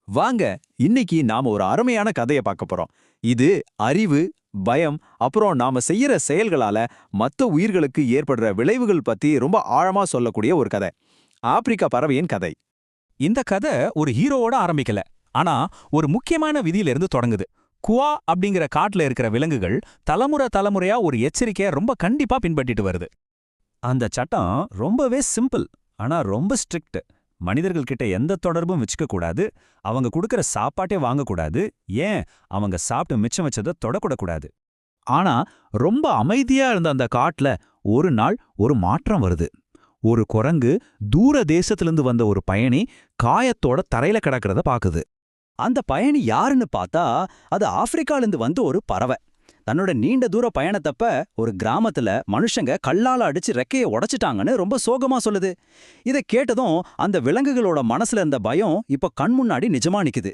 வாங்க, இன்னைக்கு நாம ஒரு அருமையான கதைய பார்க்க போறோம். இது அறிவு, பயம், அப்புறம் நாம செய்யற செயல்களால மத்த உயிர்களுக்கு ஏற்படுற விளைவுகள் பத்தி ரொம்ப ஆழமா சொல்லக்கூடிய ஒரு கதை. ஆப்பிரிக்கா பறவையின் கதை. இந்த கதை ஒரு ஹீரோவோட ஆரம்பிக்கல, ஆனா ஒரு முக்கியமான விதியில இருந்து தொடங்குது. குவா அப்படிங்கிற காட்டுல இருக்கிற விலங்குகள் தலைமுறை தலைமுறையா ஒரு எச்சரிக்கைய ரொம்ப கண்டிப்பா பின்பற்றிட்டு வருது. அந்த சட்டம் ரொம்பவே சிம்பிள், ஆனா ரொம்ப ஸ்ட்ரிக்ட். மனிதர்கள் கிட்ட எந்த தொடர்பும் வச்சுக்க கூடாது, அவங்க கொடுக்கற சாப்பாட்டே வாங்கக்கூடாது, ஏன் அவங்க சாப்பிட்டு மிச்சம் வச்சதை தொடக்கூடாது. ஆனா ரொம்ப அமைதியா இருந்த அந்த காட்டுல ஒரு நாள் ஒரு மாற்றம் வருது. ஒரு குரங்கு தூர தேசத்திலிருந்து வந்த ஒரு பயணி காயத்தோட தரையில கிடக்கிறத பாக்குது. அந்த பயணி யாருன்னு பார்த்தா அது ஆப்பிரிக்காலேருந்து வந்த ஒரு பறவை. தன்னோட நீண்ட தூர பயணத்தப்ப ஒரு கிராமத்துல மனுஷங்க கல்லால அடிச்சு ரெக்கையை உடைச்சிட்டாங்கன்னு ரொம்ப சோகமா சொல்லுது. இதை கேட்டதும் அந்த விலங்குகளோட மனசுல இருந்த பயம் இப்ப கண் முன்னாடி நிஜமா நிக்குது.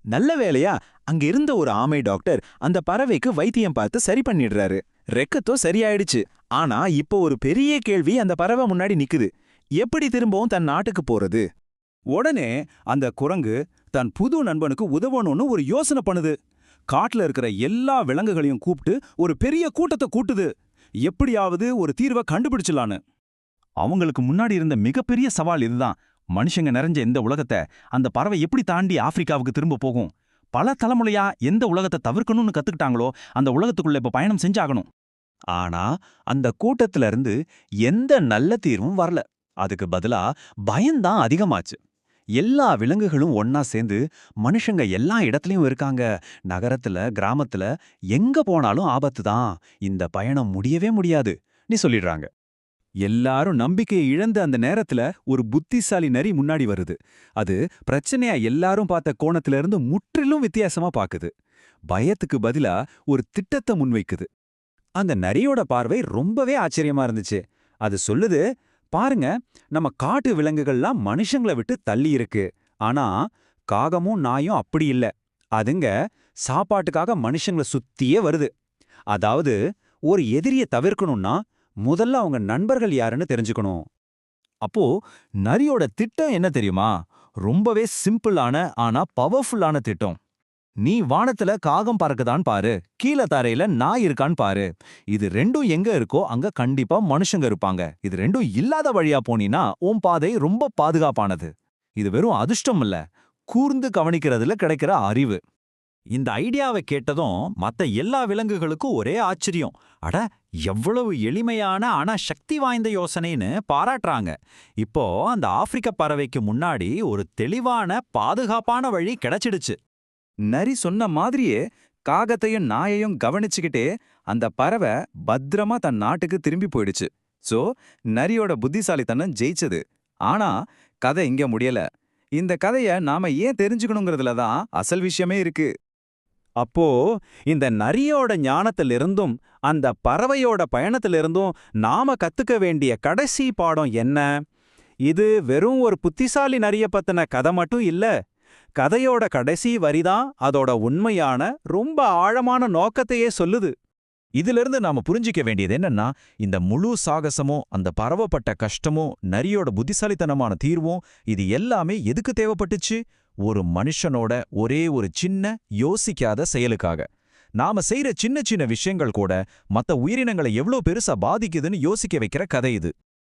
நல்ல வேளையா அங்க இருந்த ஒரு ஆமை டாக்டர் அந்த பறவைக்கு வைத்தியம் பார்த்து சரி பண்ணிடுறாரு. ரெக்கத்தோ சரியாயிடுச்சு. ஆனா இப்போ ஒரு பெரிய கேள்வி அந்த பறவை முன்னாடி நிக்குது. எப்படி திரும்பவும் தன் நாட்டுக்கு போறது? உடனே அந்த குரங்கு தன் புது நண்பனுக்கு உதவணும்னு ஒரு யோசனை பண்ணுது. காட்டுல இருக்கிற எல்லா விலங்குகளையும் கூப்பிட்டு ஒரு பெரிய கூட்டத்தை கூட்டுது. எப்படியாவது ஒரு தீர்வை கண்டுபிடிச்சலான்னு. அவங்களுக்கு முன்னாடி இருந்த மிகப்பெரிய சவால் இதுதான். மனுஷங்க நிறைஞ்ச இந்த உலகத்தை அந்த பறவை எப்படி தாண்டி ஆப்பிரிக்காவுக்கு திரும்ப போகும்? பல தலைமுறையா எந்த உலகத்தை தவிர்க்கணும்னு கத்துக்கிட்டாங்களோ அந்த உலகத்துக்குள்ள இப்ப பயணம் செஞ்சாகணும். ஆனா அந்த கூட்டத்துல இருந்து எந்த நல்ல தீர்வும் வரல. அதுக்கு பதிலா பயம்தான் அதிகமாச்சு. எல்லா விலங்குகளும் ஒன்னா சேர்ந்து மனுஷங்க எல்லா இடத்துலயும் இருக்காங்க, நகரத்துல கிராமத்துல எங்க போனாலும் ஆபத்து தான், இந்த பயணம் முடியவே முடியாது நீ சொல்லிடுறாங்க. எல்லாரும் நம்பிக்கையை இழந்த அந்த நேரத்துல ஒரு புத்திசாலி நரி முன்னாடி வருது. அது பிரச்சனையா எல்லாரும் பார்த்த கோணத்துல இருந்து முற்றிலும் வித்தியாசமா பாக்குது. பயத்துக்கு பதிலா ஒரு திட்டத்தை முன்வைக்குது. அந்த நரியோட பார்வை ரொம்பவே ஆச்சரியமா இருந்துச்சு. அது சொல்லுது, பாருங்க, நம்ம காட்டு விலங்குகள்லாம் மனுஷங்களை விட்டு தள்ளி இருக்கு. ஆனா காகமும் நாயும் அப்படி இல்ல. அதுங்க சாப்பாட்டுக்காக மனுஷங்களை சுத்தியே வருது. அதாவது ஒரு எதிரிய தவிர்க்கணும்னா முதல்ல அவங்க நண்பர்கள் யாருன்னு தெரிஞ்சுக்கணும். அப்போ நரியோட திட்டம் என்ன தெரியுமா? ரொம்பவே சிம்பிளான ஆனா பவர்ஃபுல்லான திட்டம். நீ வானத்துல காகம் பறக்குதான் பாரு, கீழே தரையில நாய் இருக்கான்னு பாரு. இது ரெண்டும் எங்க இருக்கோ அங்க கண்டிப்பா மனுஷங்க இருப்பாங்க. இது ரெண்டும் இல்லாத வழியா போனீனா உன் பாதை ரொம்ப பாதுகாப்பானது. இது வெறும் அதிர்ஷ்டம் இல்ல, கூர்ந்து கவனிக்கிறதுல கிடைக்கிற அறிவு. இந்த ஐடியாவை கேட்டதும் மத்த எல்லா விலங்குகளுக்கும் ஒரே ஆச்சரியம். அட, எவ்வளவு எளிமையான ஆனா சக்தி வாய்ந்த யோசனைன்னு பாராட்டுறாங்க. இப்போ அந்த ஆப்பிரிக்க பறவைக்கு முன்னாடி ஒரு தெளிவான பாதுகாப்பான வழி கிடைச்சிடுச்சு. நரி சொன்ன மாதிரியே காகத்தையும் நாயையும் கவனிச்சுக்கிட்டே அந்த பறவை பத்திரமா தன் நாட்டுக்கு திரும்பி போயிடுச்சு. சோ நரியோட புத்திசாலித்தனம் ஜெயிச்சது. ஆனா கதை இங்க முடியல. இந்த கதைய நாம ஏன் தெரிஞ்சுக்கணுங்கிறதுல தான் அசல் விஷயமே இருக்கு. அப்போ இந்த நரியோட ஞானத்திலிருந்தும் அந்த பறவையோட பயணத்திலிருந்தும் நாம கத்துக்க வேண்டிய கடைசி பாடம் என்ன? இது வெறும் ஒரு புத்திசாலி நரிய பத்தின கதை மட்டும் இல்ல. கதையோட கடைசி வரிதான் அதோட உண்மையான ரொம்ப ஆழமான நோக்கத்தையே சொல்லுது. இதிலிருந்து நாம புரிஞ்சிக்க வேண்டியது என்னன்னா, இந்த முழு சாகசமும் அந்த பரவப்பட்ட கஷ்டமும் நரியோட புத்திசாலித்தனமான தீர்வும் இது எல்லாமே எதுக்கு தேவைப்பட்டுச்சு? ஒரு மனுஷனோட ஒரே ஒரு சின்ன யோசிக்காத செயலுக்காக. நாம செய்யற சின்ன சின்ன விஷயங்கள் கூட மத்த உயிரினங்களை எவ்வளவு பெருசா பாதிக்குதுன்னு யோசிக்க வைக்கிற கதை இது.